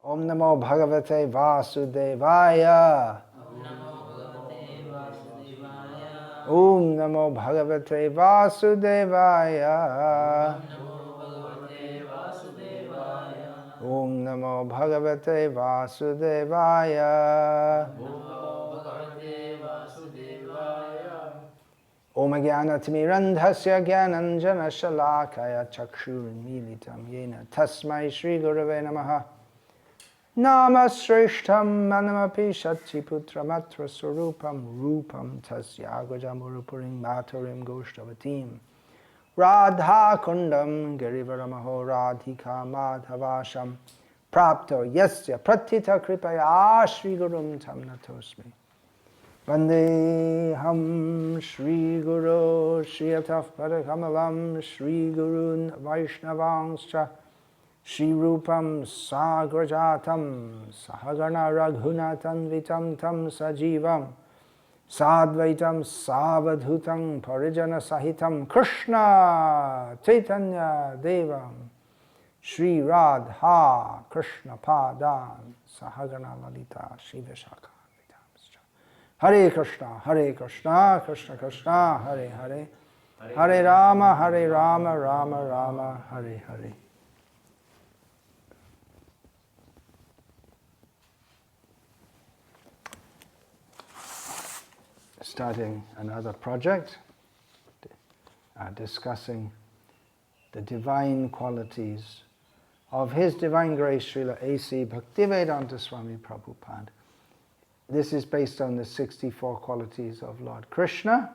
Om Namo Bhagavate Vasudevaya. Om Namo Bhagavate Vasudevaya. Om Namo Bhagavate Vasudevaya. Om Jnanatimirandhasya Jnananjana Shalakaya Chakshurmilitam Yena Tasmai Shri Gurave Namaha. Namasrishtam manamapi Shattiputramatra Surupam Rupam Tasya Gajamurupurim Maturim Goshtavatim Radha Kundam Girivaramaho Radhika Madhavasham Prapto Yasya Pratita Kripaya Shri Gurum Tam Natosmi Vandeham Shri Guru Shri Ataf Padakamalam Shri Gurun Vaishnavangscha Shri Rupam Sagrajatam Sahagana Raghunatan Vitam Tam Sajivam Sadvaitam Savadhutam Parijana Sahitam Krishna Chaitanya Devam Shri Radha Krishna Padan Sahagana Lalita Shiva Shaka Hare Krishna, Krishna Krishna, Hare Hare, Hare Rama, Rama Rama, Hare Hare. Starting another project, discussing the divine qualities of His Divine Grace Srila A.C. Bhaktivedanta Swami Prabhupada. This is based on the 64 qualities of Lord Krishna,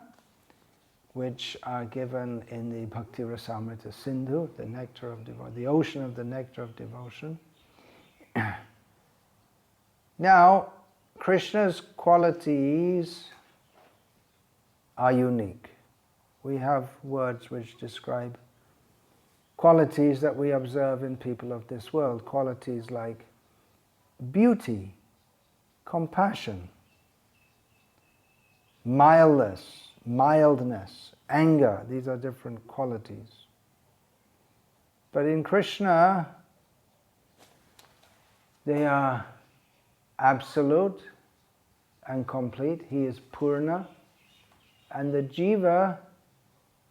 which are given in the Bhakti Rasamrita Sindhu, the nectar of devotion, the ocean of the nectar of devotion. Now, Krishna's qualities are unique. We have words which describe qualities that we observe in people of this world, qualities like beauty, compassion, mildness, anger. These are different qualities. But in Krishna, they are absolute and complete. He is Purna. And the jiva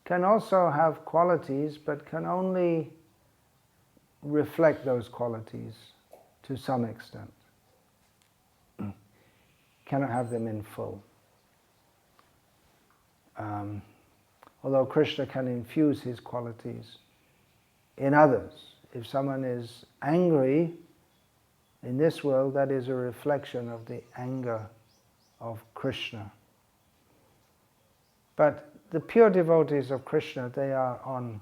can also have qualities, but can only reflect those qualities to some extent. Cannot have them in full. Although Krishna can infuse his qualities in others. If someone is angry in this world, that is a reflection of the anger of Krishna. But the pure devotees of Krishna, they are on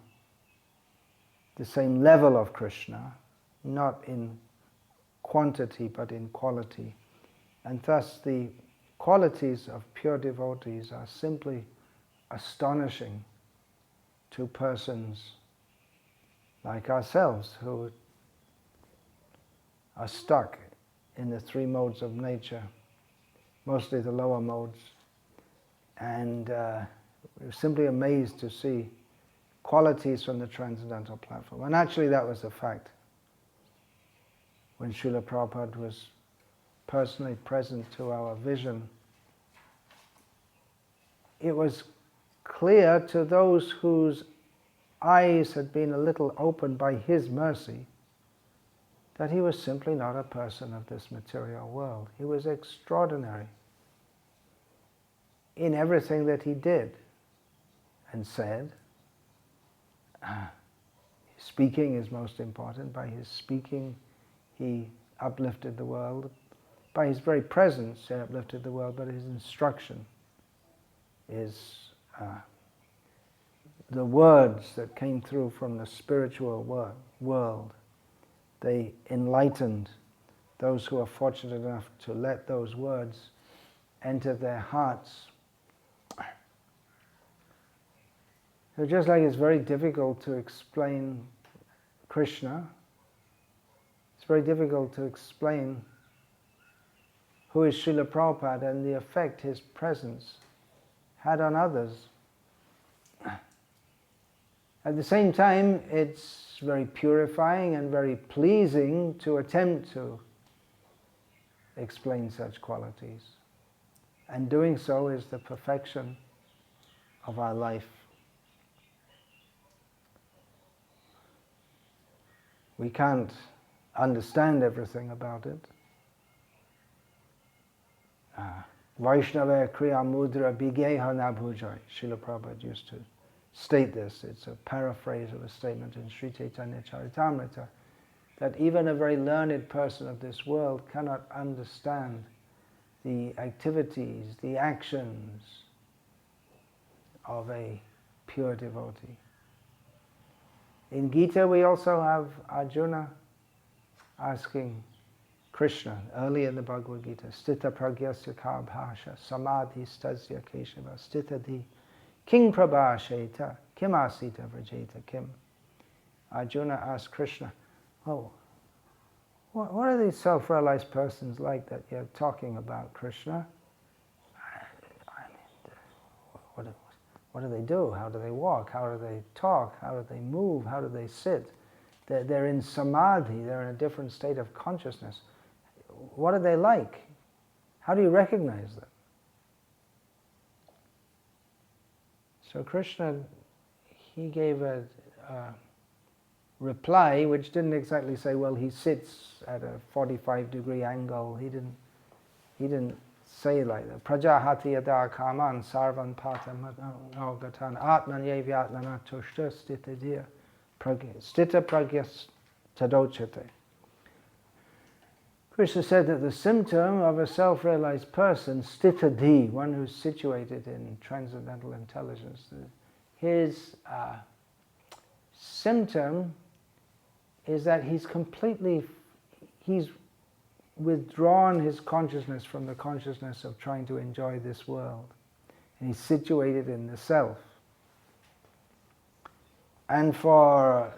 the same level of Krishna, not in quantity but in quality. And thus the qualities of pure devotees are simply astonishing to persons like ourselves who are stuck in the three modes of nature, mostly the lower modes. And we're simply amazed to see qualities from the transcendental platform. And actually that was the fact when Srila Prabhupada was personally present to our vision. It was clear to those whose eyes had been a little opened by his mercy that he was simply not a person of this material world. He was extraordinary in everything that he did and said. Speaking is most important. By his speaking, he uplifted the world. By his very presence, he uplifted the world, but his instruction is the words that came through from the spiritual world. They enlightened those who are fortunate enough to let those words enter their hearts. So just like it's very difficult to explain Krishna, it's very difficult to explain who is Srila Prabhupada and the effect his presence had on others. At the same time, it's very purifying and very pleasing to attempt to explain such qualities. And doing so is the perfection of our life. We can't understand everything about it. Vaishnava kriya mudra bigeha nabhujai. Srila Prabhupada used to state this. It's a paraphrase of a statement in Sri Chaitanya Charitamrita, that even a very learned person of this world cannot understand the activities, the actions of a pure devotee. In Gita we also have Arjuna asking Krishna, early in the Bhagavad Gita, Stita pragyasya ka bhasha, samadhi stasya keshava, stitadi, king prabhasheta, kim asita vrajeta kim. Arjuna asked Krishna, oh, what are these self-realized persons like that you're talking about, Krishna? I mean, what do they do? How do they walk? How do they talk? How do they move? How do they sit? They're in samadhi, they're in a different state of consciousness. What are they like? How do you recognize them? So Krishna, he gave a reply which didn't exactly say, well, he sits at a 45-degree angle. He didn't say like that. Prajahati yada kaman sarvan patam gatan atmanye vyatmana tushta stitadiya stita pragyas tadochate. Krishna said that the symptom of a self-realized person, stitadi, one who's situated in transcendental intelligence, his symptom is that he's withdrawn his consciousness from the consciousness of trying to enjoy this world. And he's situated in the self. And for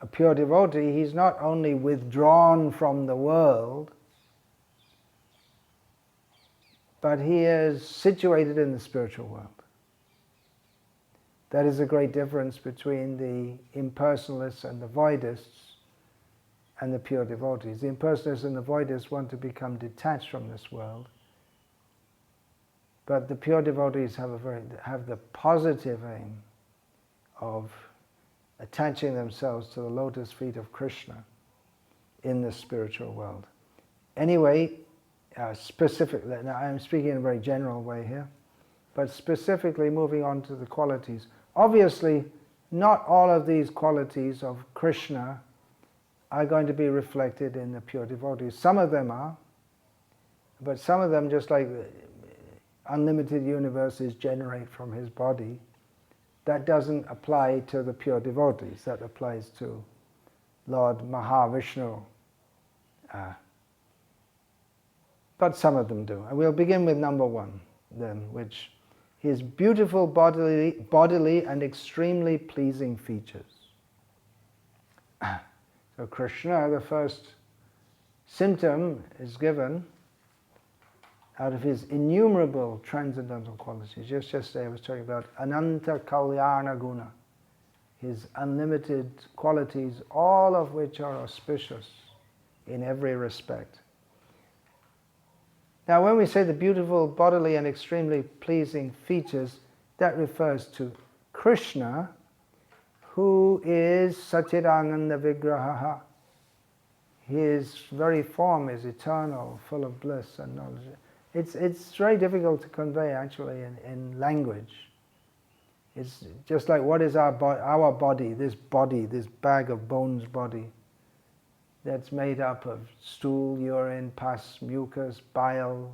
a pure devotee, he's not only withdrawn from the world, but he is situated in the spiritual world. That is a great difference between the impersonalists and the voidists and the pure devotees. The impersonalists and the voidists want to become detached from this world, but the pure devotees have the positive aim of attaching themselves to the lotus feet of Krishna in the spiritual world. Anyway, specifically, now I'm speaking in a very general way here, but specifically moving on to the qualities. Obviously, not all of these qualities of Krishna are going to be reflected in the pure devotees. Some of them are, but some of them, just like unlimited universes generate from his body, that doesn't apply to the pure devotees. That applies to Lord Mahavishnu. But some of them do. And we'll begin with number one then, which is beautiful bodily and extremely pleasing features. So Krishna, the first symptom is given out of his innumerable transcendental qualities. Just yesterday I was talking about Ananta Kalyana Guna, his unlimited qualities, all of which are auspicious in every respect. Now when we say the beautiful bodily and extremely pleasing features, that refers to Krishna, who is Satchidananda Vigraha. His very form is eternal, full of bliss and knowledge. It's very difficult to convey actually in language. It's just like, what is our body, this bag of bones body, that's made up of stool, urine, pus, mucus, bile,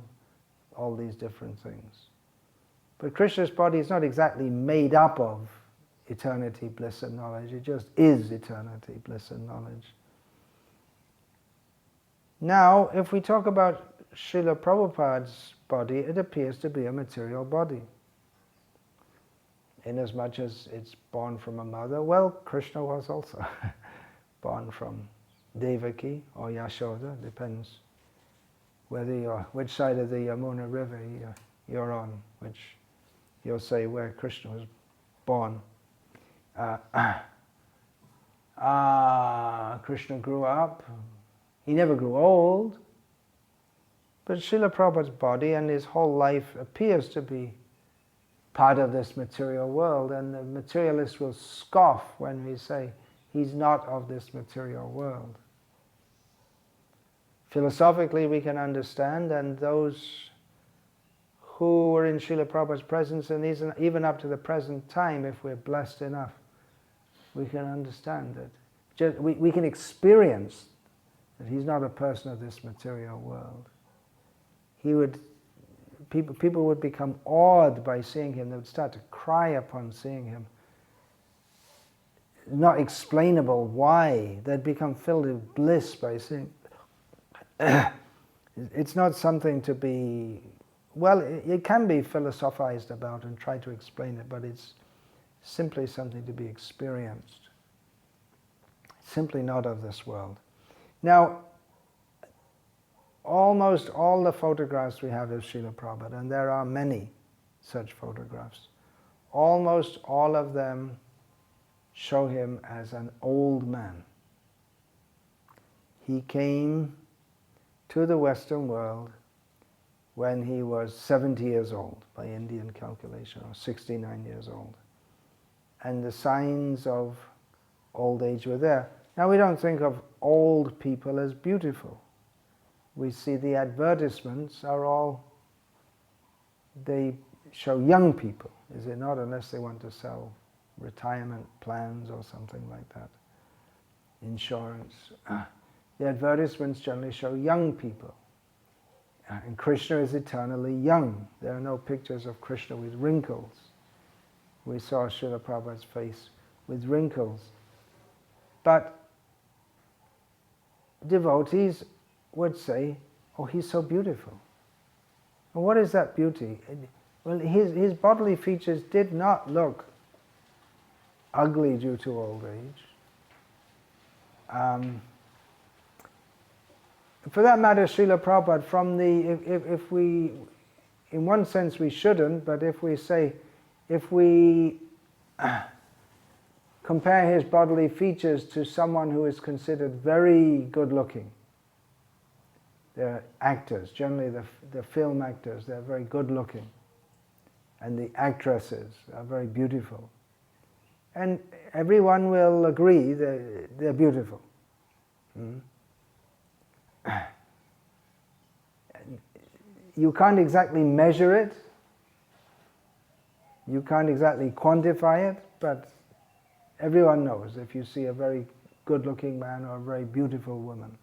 all these different things. But Krishna's body is not exactly made up of eternity, bliss and knowledge. It just is eternity, bliss and knowledge. Now, if we talk about Srila Prabhupada's body, it appears to be a material body. Inasmuch as it's born from a mother, well, Krishna was also born from Devaki or Yashoda, depends which side of the Yamuna River you're on, which you'll say where Krishna was born. Krishna grew up. He never grew old. But Srila Prabhupada's body and his whole life appears to be part of this material world, and the materialists will scoff when we say he's not of this material world. Philosophically we can understand, and those who were in Srila Prabhupada's presence, and even up to the present time, if we're blessed enough, we can understand that. We can experience that he's not a person of this material world. People would become awed by seeing him. They would start to cry upon seeing him. Not explainable why. They'd become filled with bliss by seeing. It's not something to be, well, it can be philosophized about and try to explain it, but it's simply something to be experienced. Simply not of this world. Now, almost all the photographs we have of Srila Prabhupada, and there are many such photographs, almost all of them show him as an old man. He came to the Western world when he was 70 years old, by Indian calculation, or 69 years old. And the signs of old age were there. Now we don't think of old people as beautiful. We see the advertisements are all, they show young people, is it not? Unless they want to sell retirement plans or something like that, insurance. The advertisements generally show young people. And Krishna is eternally young. There are no pictures of Krishna with wrinkles. We saw Srila Prabhupada's face with wrinkles. But devotees would say, oh, he's so beautiful. And what is that beauty? Well, his bodily features did not look ugly due to old age. For that matter, Srila Prabhupada, from the, if we, in one sense we shouldn't, but if we compare his bodily features to someone who is considered very good looking, they're actors, generally the film actors, they're very good looking. And the actresses are very beautiful. And everyone will agree that they're beautiful. You can't exactly measure it. You can't exactly quantify it, but everyone knows if you see a very good-looking man or a very beautiful woman.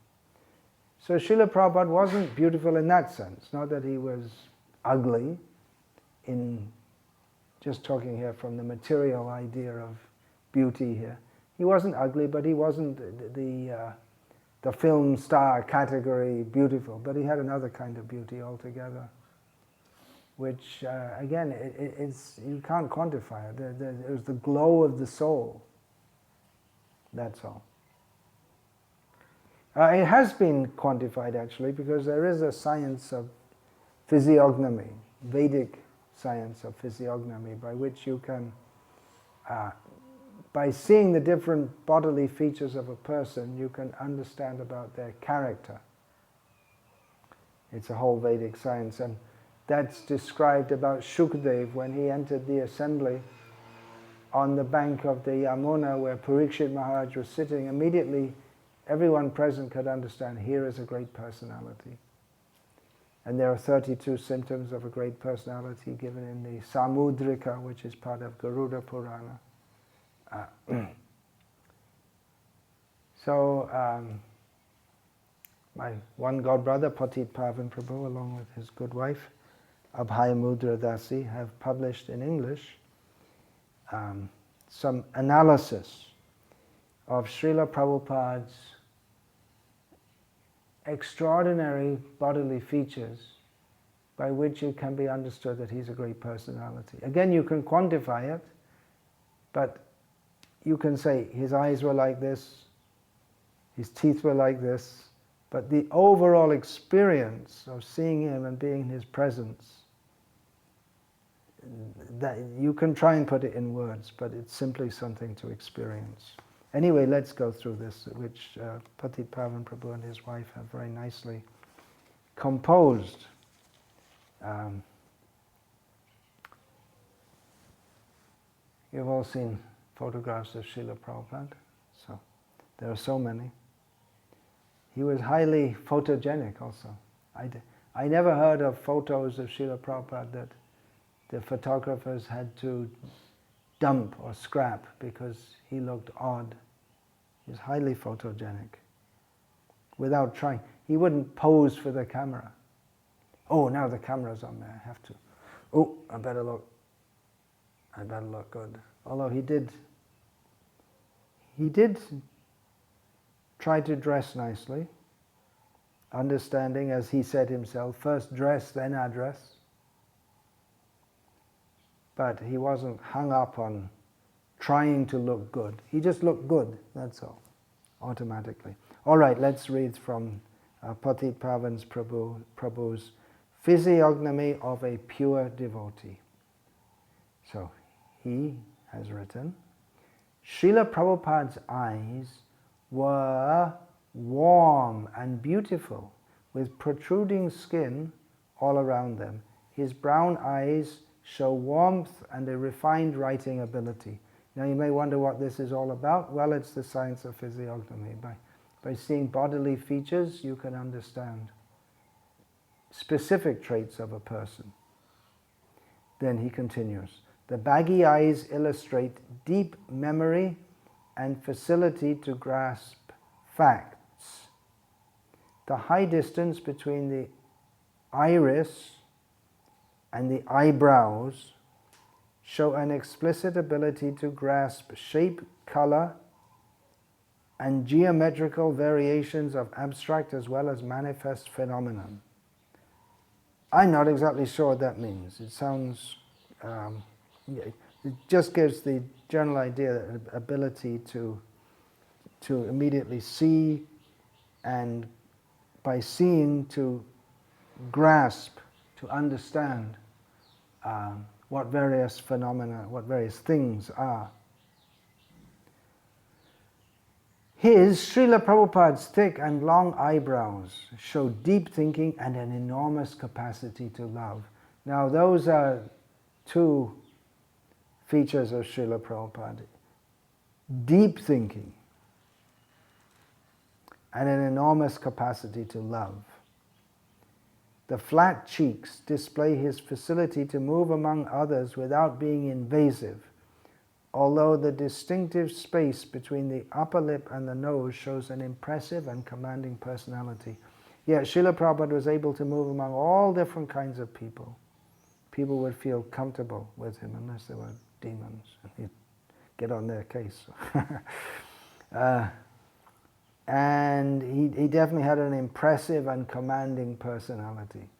So Srila Prabhupada wasn't beautiful in that sense, not that he was ugly, in just talking here from the material idea of beauty here. He wasn't ugly, but he wasn't the film star category beautiful, but he had another kind of beauty altogether, which again, it's, you can't quantify it. It was the glow of the soul, that's all. It has been quantified actually, because there is a science of physiognomy, Vedic science of physiognomy, by which you can, by seeing the different bodily features of a person, you can understand about their character. It's a whole Vedic science, and that's described about Shukdev when he entered the assembly on the bank of the Yamuna where Parikshit Maharaj was sitting. Immediately everyone present could understand, here is a great personality. And there are 32 symptoms of a great personality given in the Samudrika, which is part of Garuda Purana. My one godbrother, Patit Pavan Prabhu, along with his good wife, Abhay Mudra Dasi, have published in English some analysis of Srila Prabhupada's extraordinary bodily features by which it can be understood that he's a great personality. Again, you can quantify it, but you can say his eyes were like this, his teeth were like this, but the overall experience of seeing him and being in his presence, that you can try and put it in words, but it's simply something to experience. Anyway, let's go through this, which Patit Pavan Prabhu and his wife have very nicely composed. You've all seen photographs of Srila Prabhupada, so there are so many. He was highly photogenic also. I never heard of photos of Srila Prabhupada that the photographers had to dump or scrap because he looked odd. He was highly photogenic. Without trying. He wouldn't pose for the camera. Oh, now the camera's on there, I have to. Oh, I better look good. Although he did try to dress nicely, understanding, as he said himself, first dress, then address. But he wasn't hung up on trying to look good. He just looked good, that's all, automatically. All right, let's read from Patit Pavan Prabhu's Physiognomy of a Pure Devotee. So, he has written, Srila Prabhupada's eyes were warm and beautiful, with protruding skin all around them. His brown eyes show warmth and a refined writing ability. Now you may wonder what this is all about. Well, it's the science of physiognomy. By seeing bodily features, you can understand specific traits of a person. Then he continues, the baggy eyes illustrate deep memory and facility to grasp facts. The high distance between the iris and the eyebrows show an explicit ability to grasp shape, color, and geometrical variations of abstract as well as manifest phenomenon. I'm not exactly sure what that means. It sounds, it just gives the general idea, ability to immediately see, and by seeing to grasp, to understand what various phenomena, what various things are. His, Srila Prabhupada's thick and long eyebrows show deep thinking and an enormous capacity to love. Now those are two features of Srila Prabhupada. Deep thinking and an enormous capacity to love. The flat cheeks display his facility to move among others without being invasive, although the distinctive space between the upper lip and the nose shows an impressive and commanding personality. Yet Srila Prabhupada was able to move among all different kinds of people. People would feel comfortable with him unless they were demons, and he'd get on their case. And he definitely had an impressive and commanding personality.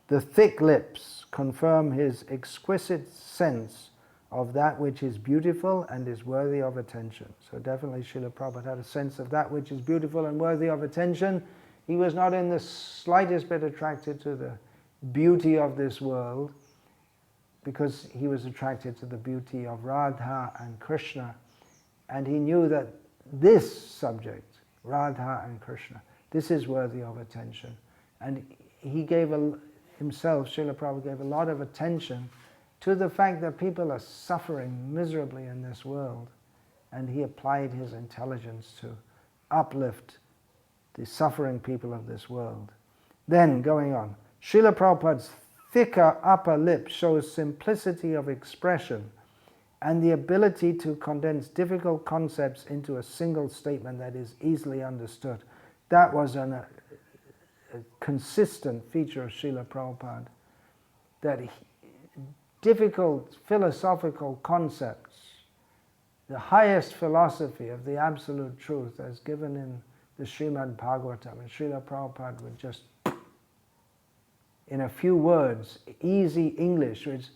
The thick lips confirm his exquisite sense of that which is beautiful and is worthy of attention. So definitely Srila Prabhupada had a sense of that which is beautiful and worthy of attention. He was not in the slightest bit attracted to the beauty of this world, because he was attracted to the beauty of Radha and Krishna. And he knew that this subject, Radha and Krishna, this is worthy of attention. And he gave himself, Srila Prabhupada gave a lot of attention to the fact that people are suffering miserably in this world. And he applied his intelligence to uplift the suffering people of this world. Then, going on, Srila Prabhupada's thicker upper lip shows simplicity of expression and the ability to condense difficult concepts into a single statement that is easily understood. That was a consistent feature of Srila Prabhupada, that difficult philosophical concepts, the highest philosophy of the absolute truth as given in the Srimad Bhagavatam, and Srila Prabhupada would just, in a few words, easy English, which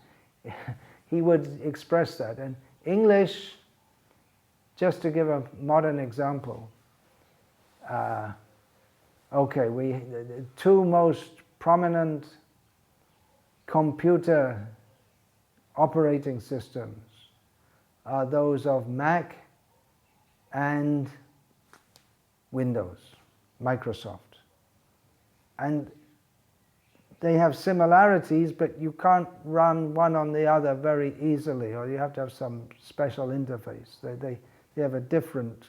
he would express that. And English, just to give a modern example, the two most prominent computer operating systems are those of Mac and Windows, Microsoft. And they have similarities, but you can't run one on the other very easily, or you have to have some special interface. They have a different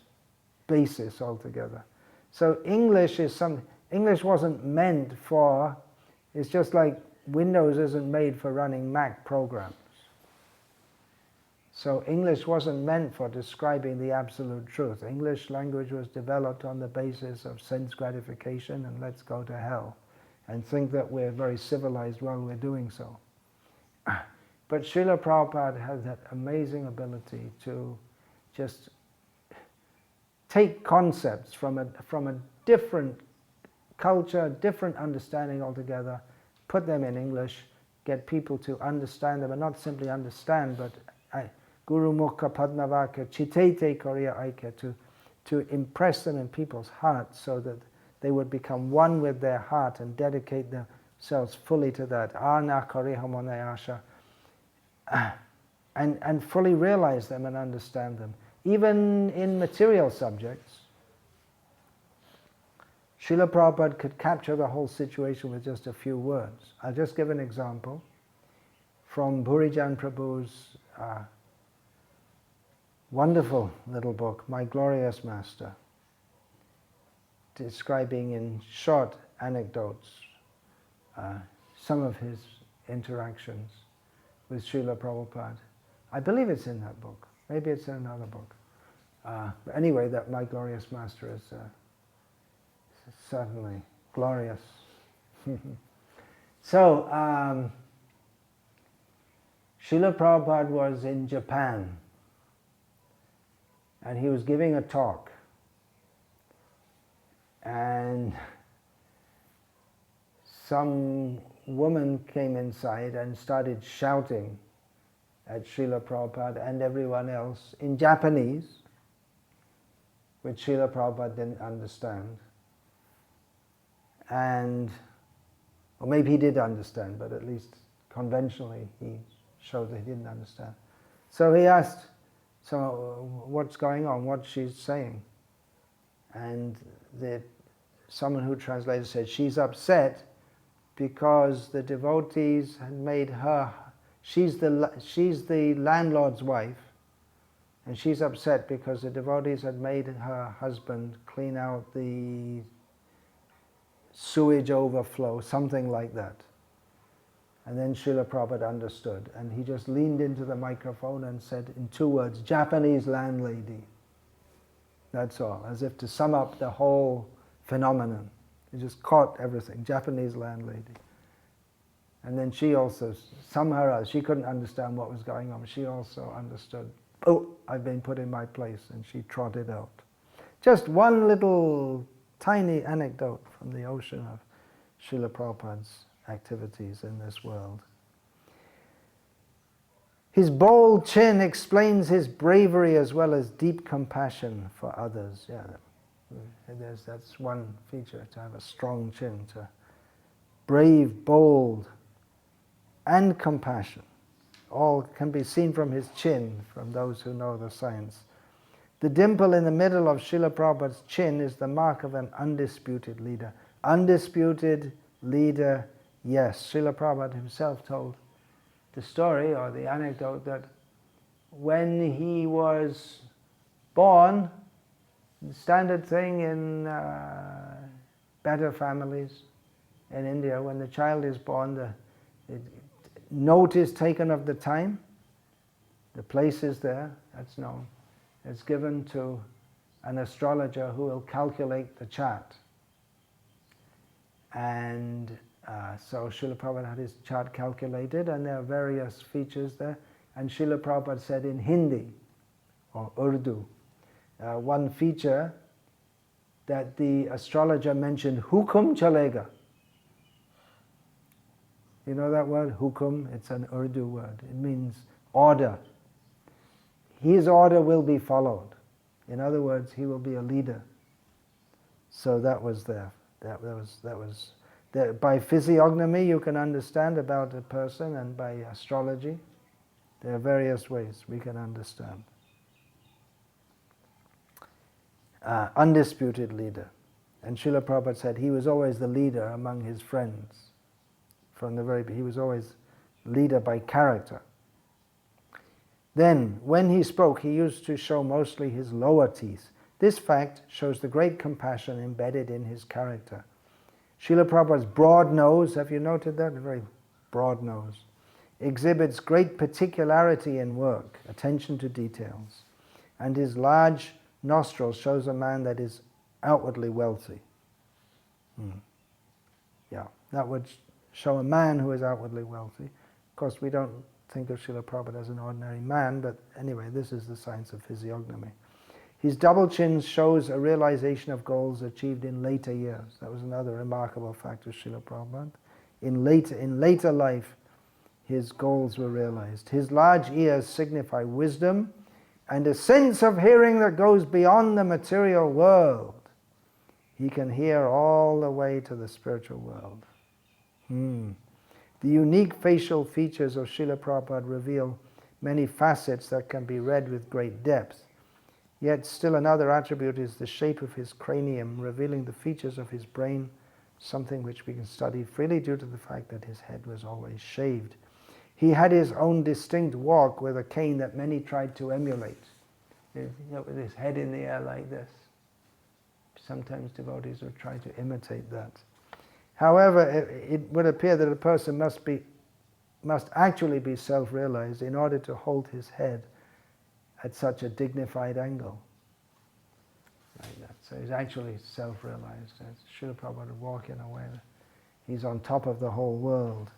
basis altogether. So English wasn't meant for, it's just like Windows isn't made for running Mac programs. So English wasn't meant for describing the absolute truth. English language was developed on the basis of sense gratification and let's go to hell, and think that we're very civilized while we're doing so. But Srila Prabhupada has that amazing ability to just take concepts from a different culture, different understanding altogether, put them in English, get people to understand them, and not simply understand, but Guru Mukha Padmavaka Chitete Koriya Aika, to impress them in people's hearts so that they would become one with their heart and dedicate themselves fully to that. Arna Karihamonayasha. And fully realize them and understand them. Even in material subjects, Srila Prabhupada could capture the whole situation with just a few words. I'll just give an example from Bhurijan Prabhu's wonderful little book, My Glorious Master, describing in short anecdotes some of his interactions with Srila Prabhupada. I believe it's in that book. Maybe it's in another book. But anyway, that My Glorious Master is certainly glorious. So, Srila Prabhupada was in Japan, and he was giving a talk. And some woman came inside and started shouting at Srila Prabhupada and everyone else in Japanese, which Srila Prabhupada didn't understand. And, or maybe he did understand, but at least conventionally he showed that he didn't understand. So he asked, so what's going on, what's she saying? And someone who translated said, she's upset because the devotees had made her, she's the landlord's wife, and she's upset because the devotees had made her husband clean out the sewage overflow, something like that. And then Srila Prabhupada understood, and he just leaned into the microphone and said in 2 words, Japanese landlady. That's all, as if to sum up the whole phenomenon. He just caught everything, Japanese landlady. And then she also, somehow or other, she couldn't understand what was going on, but she also understood, oh, I've been put in my place, and she trotted out. Just one little tiny anecdote from the ocean of Srila Prabhupada's activities in this world. His bold chin explains his bravery as well as deep compassion for others. Yeah, that's one feature, to have a strong chin, to brave, bold, and compassion. All can be seen from his chin, from those who know the science. The dimple in the middle of Srila Prabhupada's chin is the mark of an undisputed leader. Undisputed leader, yes. Srila Prabhupada himself told the story or the anecdote that when he was born, the standard thing in better families in India, when the child is born, the note is taken of the time, the place is there, that's known. It's given to an astrologer who will calculate the chart. And so Srila Prabhupada had his chart calculated, and there are various features there. And Srila Prabhupada said in Hindi, or Urdu, one feature that the astrologer mentioned, hukum chalega. You know that word, hukum? It's an Urdu word. It means order. His order will be followed. In other words, he will be a leader. So that was there. That was there. By physiognomy, you can understand about a person, and by astrology. There are various ways we can understand. Undisputed leader. And Srila Prabhupada said he was always the leader among his friends. He was always leader by character. Then, when he spoke, he used to show mostly his lower teeth. This fact shows the great compassion embedded in his character. Srila Prabhupada's broad nose, have you noted that? A very broad nose. Exhibits great particularity in work, attention to details. And his large nostrils shows a man that is outwardly wealthy. Yeah, that would show a man who is outwardly wealthy. Of course, we don't think of Srila Prabhupada as an ordinary man, but anyway, this is the science of physiognomy. His double chin shows a realization of goals achieved in later years. That was another remarkable fact of Srila Prabhupada. In later life, his goals were realized. His large ears signify wisdom and a sense of hearing that goes beyond the material world. He can hear all the way to the spiritual world. The unique facial features of Srila Prabhupada reveal many facets that can be read with great depth. Yet still another attribute is the shape of his cranium, revealing the features of his brain, something which we can study freely due to the fact that his head was always shaved. He had his own distinct walk with a cane that many tried to emulate. With his head in the air like this. Sometimes devotees would try to imitate that. However, it would appear that a person must actually be self-realized in order to hold his head at such a dignified angle. Like that. So he's actually self-realized. Srila Prabhupada would walk in a way that he's on top of the whole world.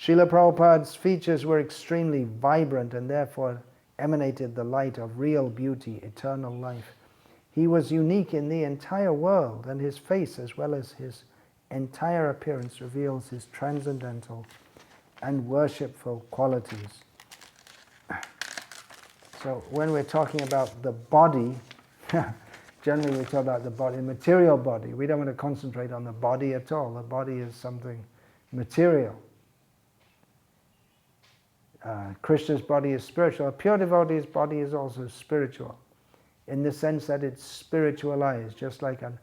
Srila Prabhupada's features were extremely vibrant and therefore emanated the light of real beauty, eternal life. He was unique in the entire world, and his face, as well as his entire appearance, reveals his transcendental and worshipful qualities. So when we're talking about the body, generally we talk about the body, material body. We don't want to concentrate on the body at all. The body is something material. Krishna's body is spiritual. A pure devotee's body is also spiritual, in the sense that it's spiritualized, just like an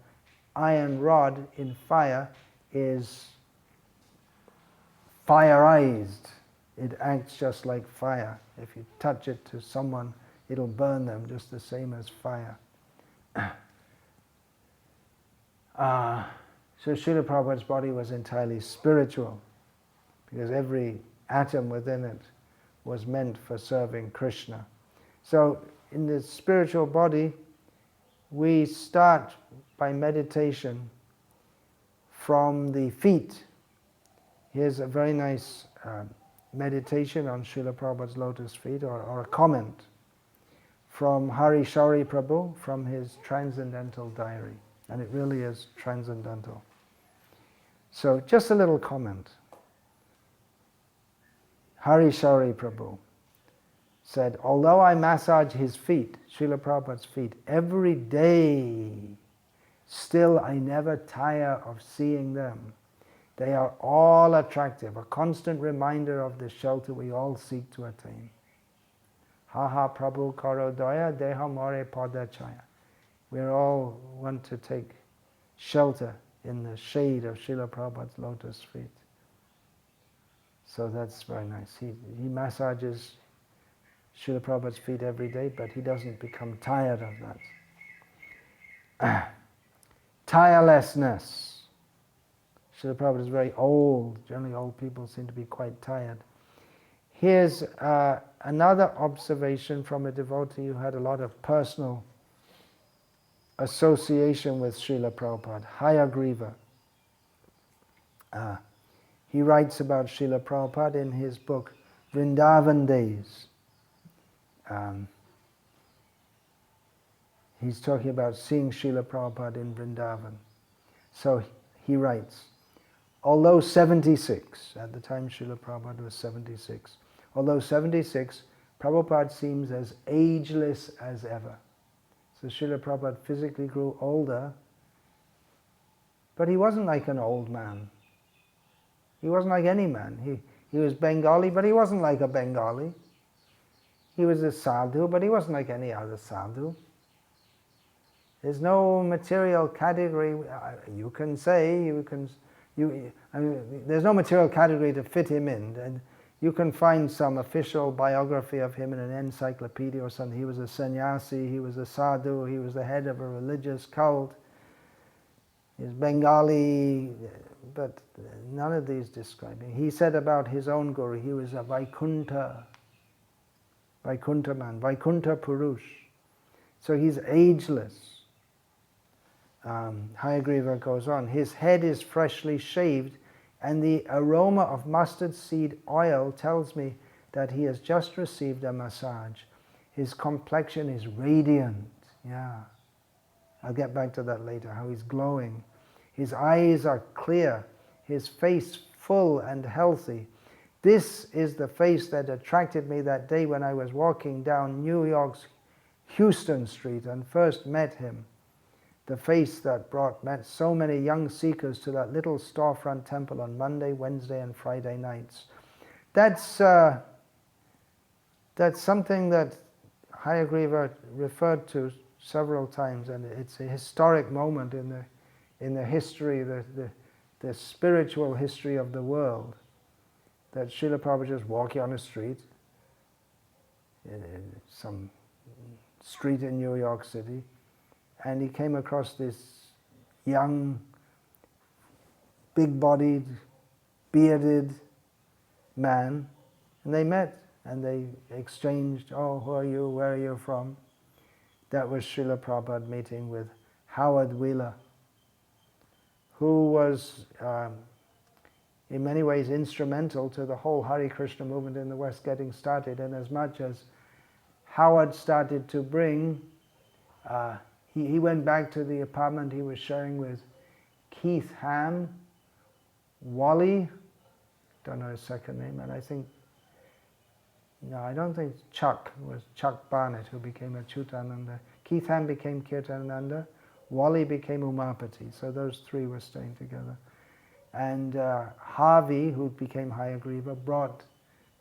iron rod in fire is fireized. It acts just like fire. If you touch it to someone, it'll burn them just the same as fire. So Srila Prabhupada's body was entirely spiritual, because every atom within it was meant for serving Krishna. So in the spiritual body, we start by meditation from the feet. Here's a very nice meditation on Srila Prabhupada's lotus feet, or a comment from Hari Shauri Prabhu from his Transcendental Diary. And it really is transcendental. So just a little comment. Hari Shauri Prabhu said, although I massage his feet, Srila Prabhupada's feet, every day, still I never tire of seeing them. They are all attractive, a constant reminder of the shelter we all seek to attain. Ha ha Prabhu karo daya deha more padachaya. We all want to take shelter in the shade of Srila Prabhupada's lotus feet. So that's very nice. He massages Srila Prabhupada's feet every day, but he doesn't become tired of that. Tirelessness. Srila Prabhupada is very old. Generally old people seem to be quite tired. Here's another observation from a devotee who had a lot of personal association with Srila Prabhupada, Hayagriva. He writes about Srila Prabhupada in his book, Vrindavan Days. He's talking about seeing Srila Prabhupada in Vrindavan. So he writes, although 76, at the time Srila Prabhupada was 76, although 76, Prabhupada seems as ageless as ever. So Srila Prabhupada physically grew older, but he wasn't like an old man. He wasn't like any man. He was Bengali, but he wasn't like a Bengali. He was a sadhu, but he wasn't like any other sadhu. There's no material category. You can say, I mean, there's no material category to fit him in. And you can find some official biography of him in an encyclopedia or something. He was a sannyasi, he was a sadhu, he was the head of a religious cult. He's Bengali, but none of these describe him. He said about his own guru, he was a Vaikuntha man, Vaikuntha Purush. So he's ageless. Hayagriva goes on, his head is freshly shaved and the aroma of mustard seed oil tells me that he has just received a massage. His complexion is radiant. Yeah, I'll get back to that later, how he's glowing. His eyes are clear, his face full and healthy. This is the face that attracted me that day when I was walking down New York's Houston Street and first met him. The face that met so many young seekers to that little storefront temple on Monday, Wednesday, and Friday nights. That's something that Hayagriva referred to several times, and it's a historic moment in the history, the spiritual history of the world. That Srila Prabhupada just walking on a street, in some street in New York City, and he came across this young, big-bodied, bearded man, and they met, and they exchanged, oh, who are you, where are you from? That was Srila Prabhupada meeting with Howard Wheeler, who was in many ways instrumental to the whole Hare Krishna movement in the West getting started, and as much as Howard started to bring he went back to the apartment he was sharing with Keith Ham, Wally, don't know his second name, and I don't think Chuck, it was Chuck Barnett who became Achyutananda. Keith Ham became Kirtananda, Wally became Umapati, so those three were staying together. And Harvey, who became Hayagriva, brought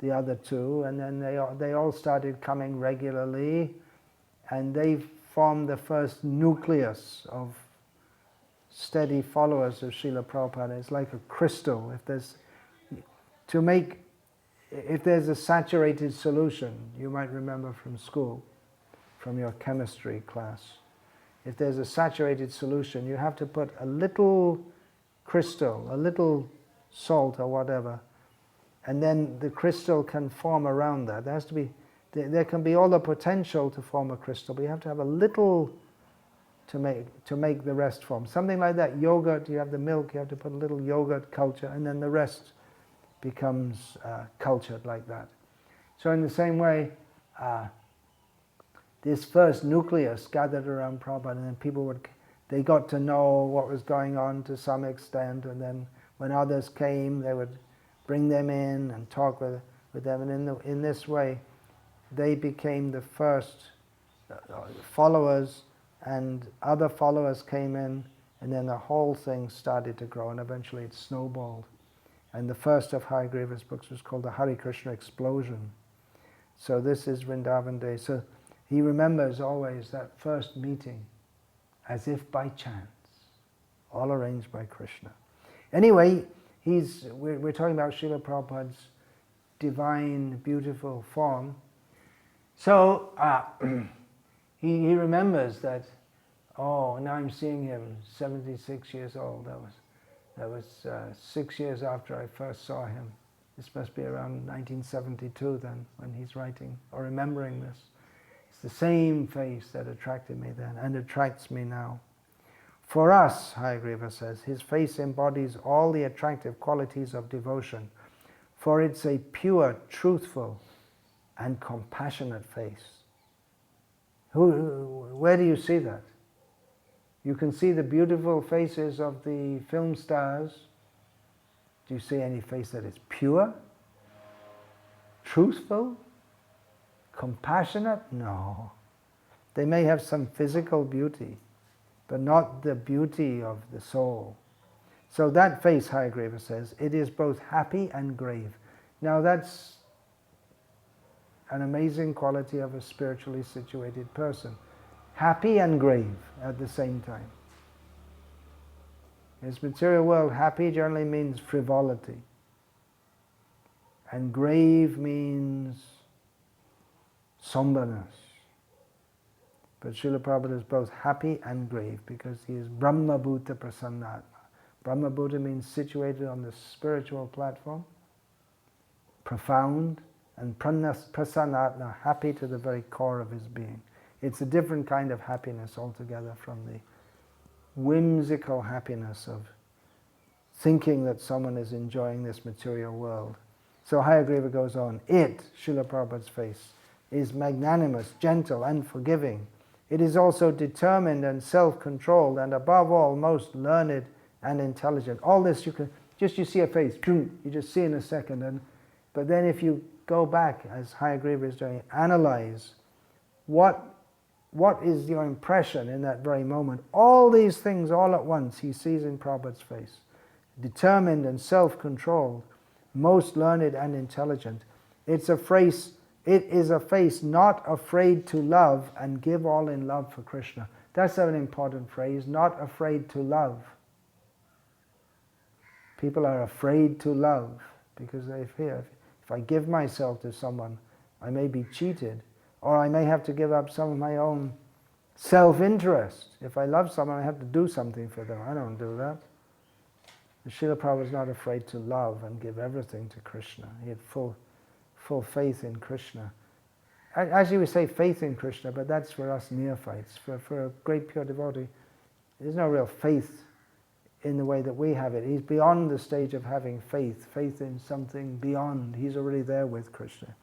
the other two, and then they all started coming regularly, and they formed the first nucleus of steady followers of Srila Prabhupada. It's like a crystal. If there's a saturated solution, you might remember from school, from your chemistry class. If there's a saturated solution, you have to put a little crystal, a little salt or whatever, and then the crystal can form around that. There can be all the potential to form a crystal, but you have to have a little to make the rest form. Something like that, yogurt, you have the milk, you have to put a little yogurt culture, and then the rest becomes cultured like that. So in the same way, this first nucleus gathered around Prabhupada, and then they got to know what was going on to some extent, and then when others came, they would bring them in and talk with them, and in this way, they became the first followers, and other followers came in, and then the whole thing started to grow, and eventually it snowballed. And the first of Hayagriva's books was called the Hare Krishna Explosion. So this is Vrindavan Day. So he remembers always that first meeting as if by chance, all arranged by Krishna. Anyway, we're talking about Srila Prabhupada's divine, beautiful form. So he remembers that, oh, now I'm seeing him, 76 years old. That was 6 years after I first saw him. This must be around 1972 then, when he's writing or remembering this. It's the same face that attracted me then and attracts me now. For us, Hayagriva says, his face embodies all the attractive qualities of devotion, for it's a pure, truthful, and compassionate face. Where do you see that? You can see the beautiful faces of the film stars. Do you see any face that is pure, truthful, compassionate? No. They may have some physical beauty, but not the beauty of the soul. So that face, Hayagriva says, it is both happy and grave. Now that's an amazing quality of a spiritually situated person. Happy and grave at the same time. In this material world, happy generally means frivolity. And grave means somberness. But Srila Prabhupada is both happy and grave because he is Brahma Bhuta Prasannatma. Brahma Bhuta means situated on the spiritual platform, profound, and Prasannatma, happy to the very core of his being. It's a different kind of happiness altogether from the whimsical happiness of thinking that someone is enjoying this material world. So Hayagriva goes on, Srila Prabhupada's face, is magnanimous, gentle and forgiving. It is also determined and self-controlled and above all most learned and intelligent. All this you see a face, you just see in a second. But then if you go back, as Hayagriva is doing, analyze what is your impression in that very moment. All these things all at once he sees in Prabhupada's face. Determined and self-controlled, most learned and intelligent. It is a face not afraid to love and give all in love for Krishna. That's an important phrase, not afraid to love. People are afraid to love because they fear, if I give myself to someone, I may be cheated, or I may have to give up some of my own self-interest. If I love someone, I have to do something for them. I don't do that. Srila Prabhupada was not afraid to love and give everything to Krishna. He had full faith in Krishna. Actually, we say faith in Krishna, but that's for us neophytes. For a great pure devotee, there's no real faith in the way that we have it. He's beyond the stage of having faith in something beyond. He's already there with Krishna.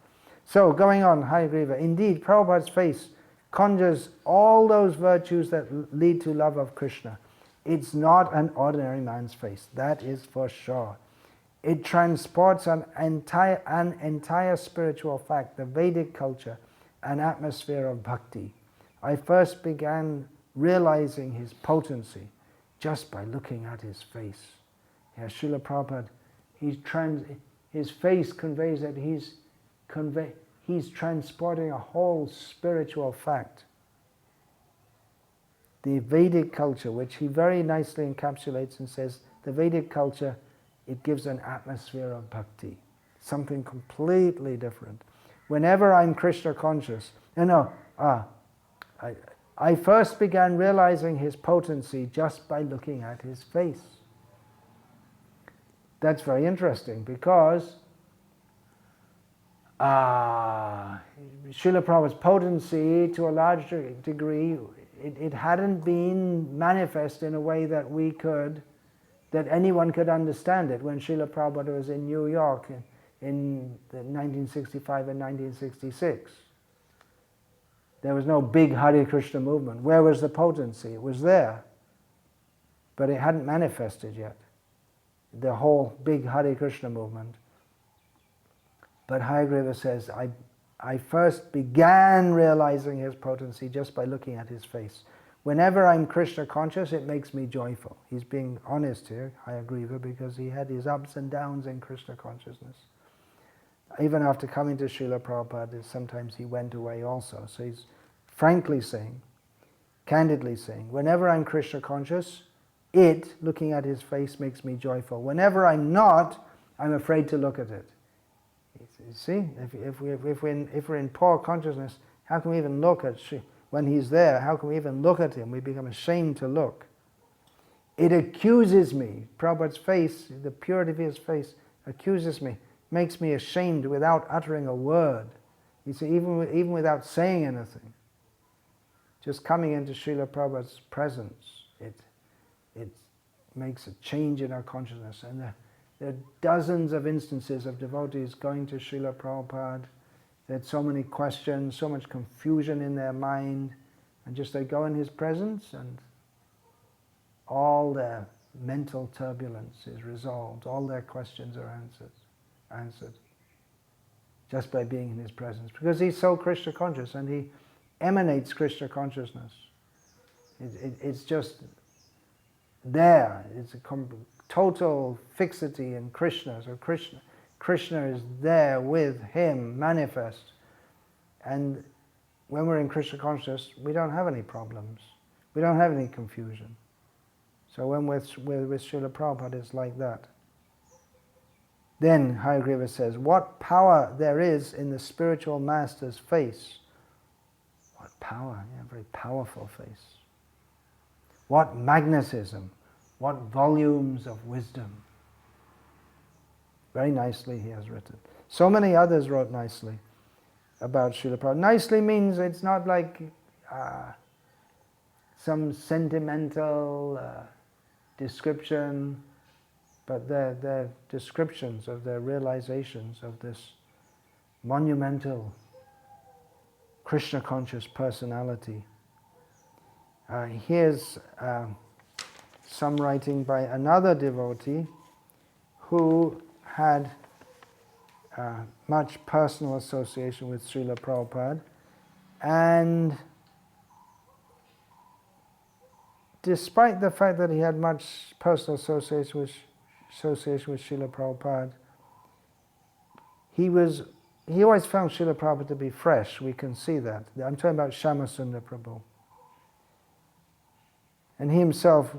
So, going on, Hayagriva, indeed, Prabhupada's face conjures all those virtues that lead to love of Krishna. It's not an ordinary man's face, that is for sure. It transports an entire spiritual fact, the Vedic culture, an atmosphere of bhakti. I first began realizing his potency just by looking at his face. Yeah, Srila Prabhupada, his face conveys that he's transporting a whole spiritual fact. The Vedic culture, which he very nicely encapsulates and says, the Vedic culture, it gives an atmosphere of bhakti, something completely different. Whenever I'm Krishna conscious, I first began realizing his potency just by looking at his face. That's very interesting because Srila Prabhupada's potency, to a large degree, it hadn't been manifest in a way that anyone could understand it when Srila Prabhupada was in New York in 1965 and 1966. There was no big Hare Krishna movement. Where was the potency? It was there, but it hadn't manifested yet, the whole big Hare Krishna movement. But Hayagriva says, I first began realizing his potency just by looking at his face. Whenever I'm Krishna conscious, it makes me joyful. He's being honest here, Hayagriva, because he had his ups and downs in Krishna consciousness. Even after coming to Srila Prabhupada, sometimes he went away also. So he's frankly saying, candidly saying, whenever I'm Krishna conscious, looking at his face, makes me joyful. Whenever I'm not, I'm afraid to look at it. You see, if we're in poor consciousness, how can we even look at when he's there? How can we even look at him? We become ashamed to look. It accuses me. Prabhupada's face, the purity of his face, accuses me, makes me ashamed without uttering a word. You see, even without saying anything, just coming into Srila Prabhupada's presence, it makes a change in our consciousness. And there are dozens of instances of devotees going to Srila Prabhupada. They had so many questions, so much confusion in their mind, and just they go in his presence and all their mental turbulence is resolved, all their questions are answered just by being in his presence. Because he's so Krishna conscious and he emanates Krishna consciousness. It's just there. It's a total fixity in Krishna. So Krishna is there with him, manifest. And when we're in Krishna consciousness, we don't have any problems. We don't have any confusion. So when we're with Srila Prabhupada, it's like that. Then Hayagriva says, what power there is in the spiritual master's face. What power, yeah, very powerful face. What magnetism, what volumes of wisdom. Very nicely he has written. So many others wrote nicely about Srila Prabhupada. Nicely means it's not like some sentimental description, but they're descriptions of their realizations of this monumental Krishna conscious personality. Here's some writing by another devotee who had much personal association with Srila Prabhupada, and despite the fact that he had much personal association with Srila Prabhupada, he always found Srila Prabhupada to be fresh. We can see that. I'm talking about Shyamasundar Prabhu. And he himself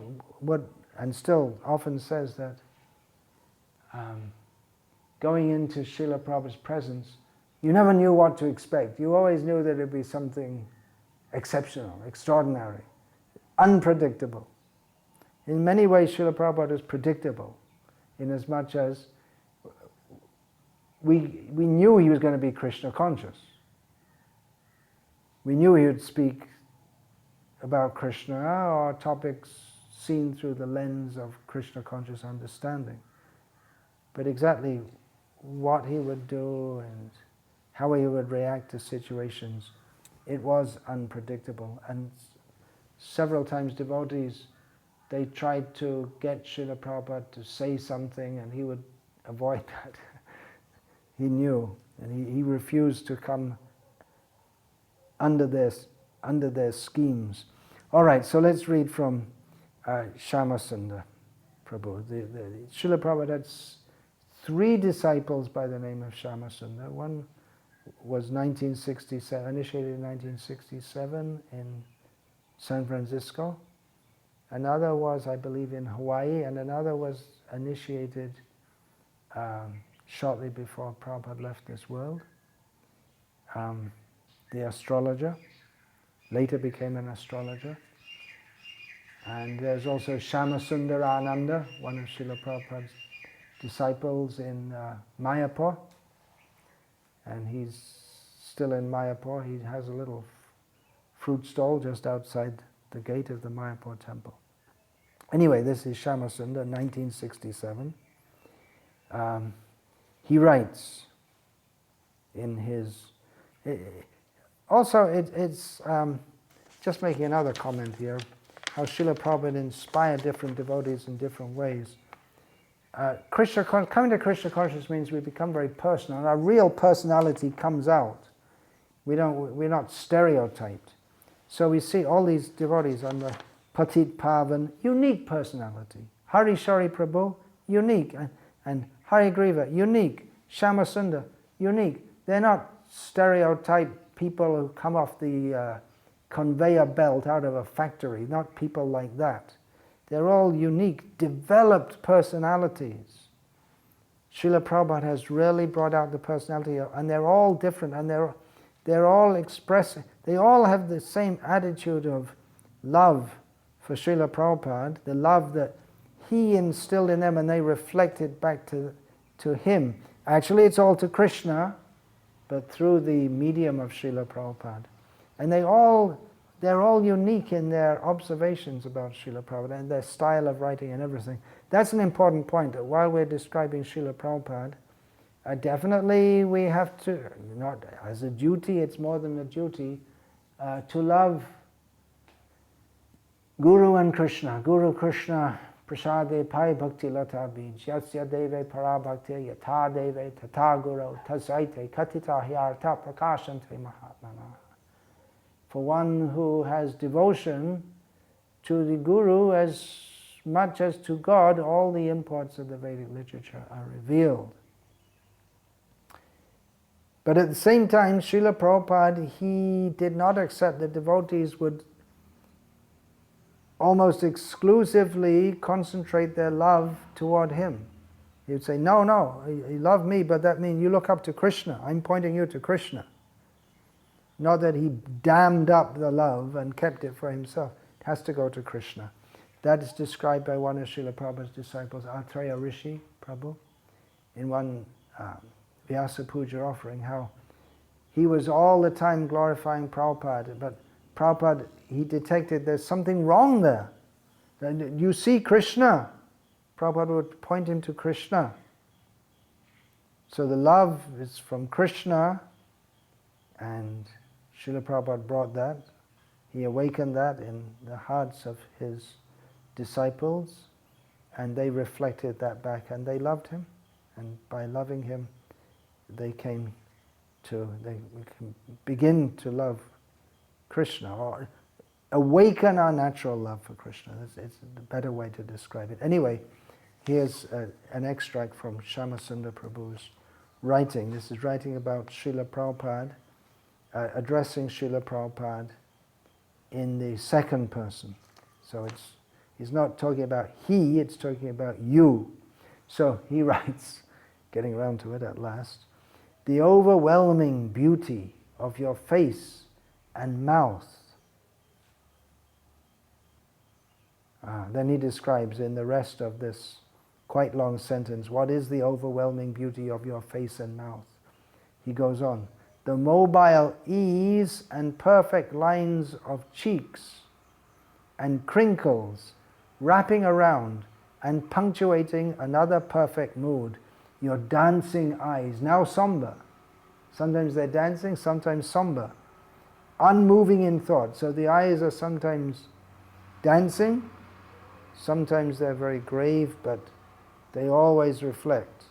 and still often says that going into Srila Prabhupada's presence, you never knew what to expect. You always knew that it would be something exceptional, extraordinary, unpredictable. In many ways, Srila Prabhupada is predictable, in as much as we knew he was going to be Krishna conscious. We knew he would speak about Krishna or topics seen through the lens of Krishna conscious understanding. But exactly what he would do and how he would react to situations, it was unpredictable. And several times devotees, they tried to get Srila Prabhupada to say something and he would avoid that. He knew, and he refused to come under their schemes. All right, so let's read from Shyamasundar Prabhu. Srila Prabhupada had 3 disciples by the name of Shyamasundar. One was initiated in 1967 in San Francisco. Another was, I believe, in Hawaii, and another was initiated shortly before Prabhupada left this world. The astrologer, later became an astrologer. And there's also Shyamasundar Ananda, one of Srila Prabhupada's disciples in Mayapur. And he's still in Mayapur. He has a little fruit stall just outside the gate of the Mayapur temple. Anyway, this is Shyamasundar, 1967. He writes in his... it's just making another comment here, how Srila Prabhupada inspired different devotees in different ways. Coming to Krishna consciousness means we become very personal, and our real personality comes out. We're not stereotyped. So we see all these devotees on the Patit Pavan, unique personality. Hari Shari Prabhu, unique. And Hayagriva, unique. Shyamasundar, unique. They're not stereotyped people who come off the conveyor belt out of a factory, not people like that. They're all unique, developed personalities. Srila Prabhupada has really brought out the personality, and they're all different, and they're all expressing, they all have the same attitude of love for Srila Prabhupada, the love that he instilled in them, and they reflected back to him. Actually, it's all to Krishna, but through the medium of Srila Prabhupada. And they're all unique in their observations about Srila Prabhupada and their style of writing and everything. That's an important point, that while we're describing Srila Prabhupada, definitely we have to, not as a duty, it's more than a duty, to love Guru and Krishna. Guru Krishna prasade pai bhakti lata bij yatsya deve parabhakti yatha deve tata guru tasaite katita hyarta prakashante mahatmana. For one who has devotion to the Guru as much as to God, all the imports of the Vedic literature are revealed. But at the same time, Srila Prabhupada, he did not accept that devotees would almost exclusively concentrate their love toward him. He would say, no, no, you love me, but that means you look up to Krishna. I'm pointing you to Krishna. Not that he dammed up the love and kept it for himself. It has to go to Krishna. That is described by one of Srila Prabhupada's disciples, Atreya Rishi Prabhu, in one Vyasa Puja offering, how he was all the time glorifying Prabhupada, but Prabhupada, he detected there's something wrong there. You see Krishna. Prabhupada would point him to Krishna. So the love is from Krishna, and Srila Prabhupada brought that. He awakened that in the hearts of his disciples, and they reflected that back, and they loved him. And by loving him, they can begin to love Krishna, or awaken our natural love for Krishna. It's a better way to describe it. Anyway, here's an extract from Shyamasundar Prabhu's writing. This is writing about Srila Prabhupada, addressing Srila Prabhupada in the second person. So he's not talking about he, it's talking about you. So he writes, getting around to it at last, the overwhelming beauty of your face and mouth. Then he describes in the rest of this quite long sentence, what is the overwhelming beauty of your face and mouth? He goes on, the mobile ease and perfect lines of cheeks and crinkles wrapping around and punctuating another perfect mood, your dancing eyes, now somber. Sometimes they're dancing, sometimes somber. Unmoving in thought. So the eyes are sometimes dancing, sometimes they're very grave, but they always reflect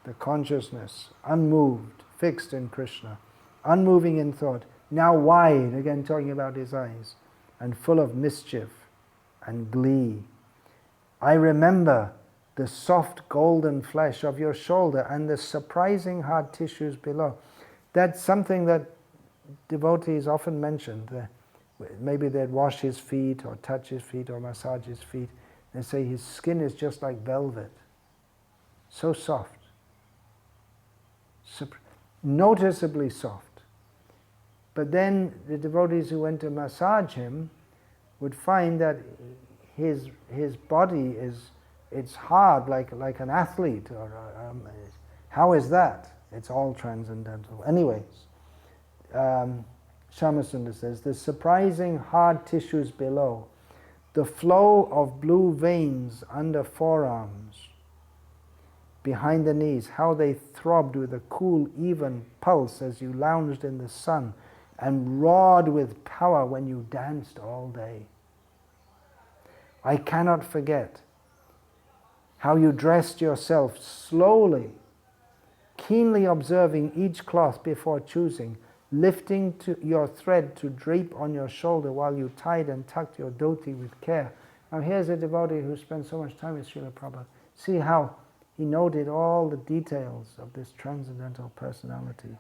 the consciousness, unmoved, fixed in Krishna, unmoving in thought, now wide, again talking about his eyes, and full of mischief and glee. I remember the soft golden flesh of your shoulder and the surprising hard tissues below. That's something that devotees often mention. Maybe they'd wash his feet or touch his feet or massage his feet. They say his skin is just like velvet. So soft. Noticeably soft. But then the devotees who went to massage him would find that his body it's hard like an athlete. How is that? It's all transcendental. Anyways, Shyamasundar says, the surprising hard tissues below, the flow of blue veins under forearms, behind the knees, how they throbbed with a cool, even pulse as you lounged in the sun, and roared with power when you danced all day. I cannot forget how you dressed yourself slowly, keenly observing each cloth before choosing, lifting your thread to drape on your shoulder while you tied and tucked your dhoti with care. Now here's a devotee who spent so much time with Srila Prabhupada. See how he noted all the details of this transcendental personality.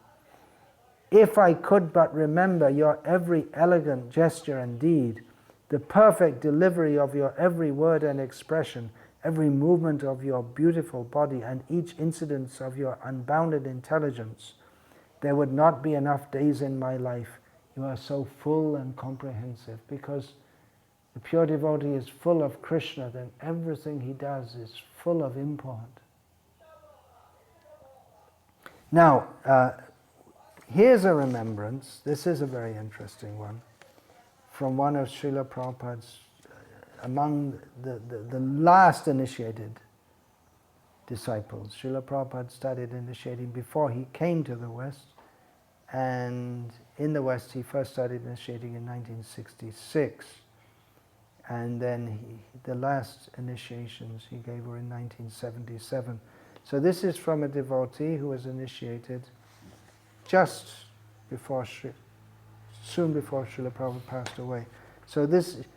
If I could but remember your every elegant gesture and deed, the perfect delivery of your every word and expression, every movement of your beautiful body, and each incidence of your unbounded intelligence, there would not be enough days in my life. You are so full and comprehensive. Because the pure devotee is full of Krishna, then everything he does is full of import. Now, here's a remembrance. This is a very interesting one, from one of Srila Prabhupada's, among the last initiated disciples. Srila Prabhupada started initiating before he came to the West, and in the West he first started initiating in 1966, and then the last initiations he gave were in 1977. So this is from a devotee who was initiated just before soon before Srila Prabhupada passed away. So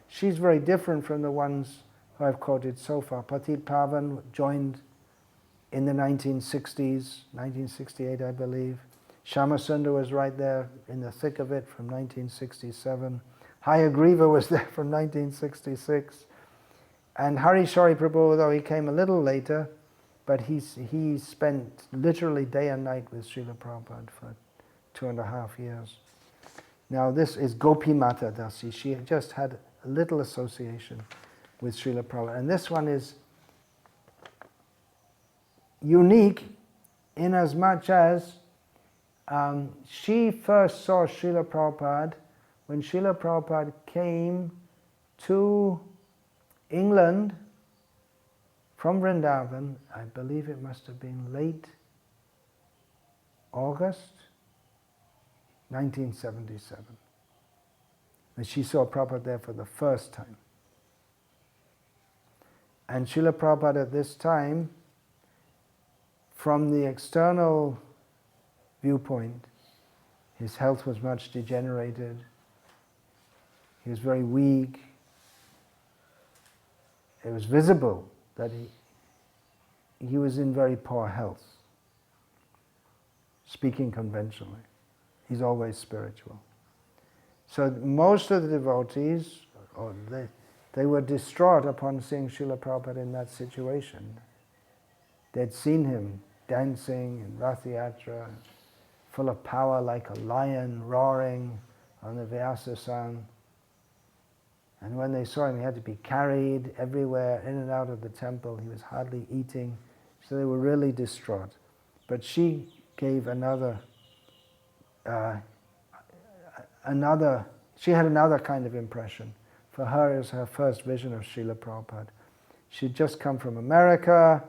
she's very different from the ones who I've quoted so far. Patit Pavan joined in the 1960s, 1968 I believe. Shamasundar was right there in the thick of it from 1967. Hayagriva was there from 1966. And Harishori Prabhu, though he came a little later, but he spent literally day and night with Srila Prabhupada for 2.5 years. Now this is Gopi Mata Dasi. She just had a little association with Srila Prabhupada. And this one is unique in as much as she first saw Srila Prabhupada when Srila Prabhupada came to England from Vrindavan. I believe it must have been late August 1977. And she saw Prabhupada there for the first time. And Srila Prabhupada at this time, from the external viewpoint, his health was much degenerated. He was very weak. It was visible that he was in very poor health. Speaking conventionally, he's always spiritual. So most of the devotees, they were distraught upon seeing Srila Prabhupada in that situation. They'd seen him dancing in Rath Yatra, full of power like a lion, roaring on the Vyasa-san. And when they saw him, he had to be carried everywhere, in and out of the temple. He was hardly eating. So they were really distraught. But she gave she had another kind of impression. For her, it was her first vision of Srila Prabhupada. She'd just come from America.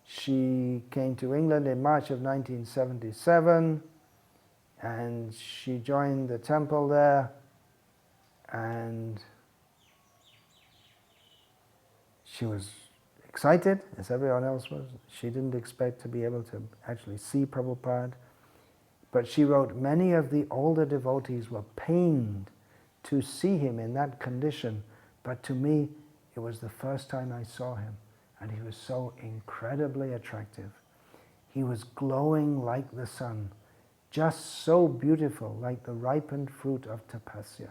She came to England in March of 1977, and she joined the temple there, and she was excited, as everyone else was. She didn't expect to be able to actually see Prabhupada, but she wrote, many of the older devotees were pained to see him in that condition, but to me, it was the first time I saw him. And he was so incredibly attractive. He was glowing like the sun, just so beautiful, like the ripened fruit of tapasya.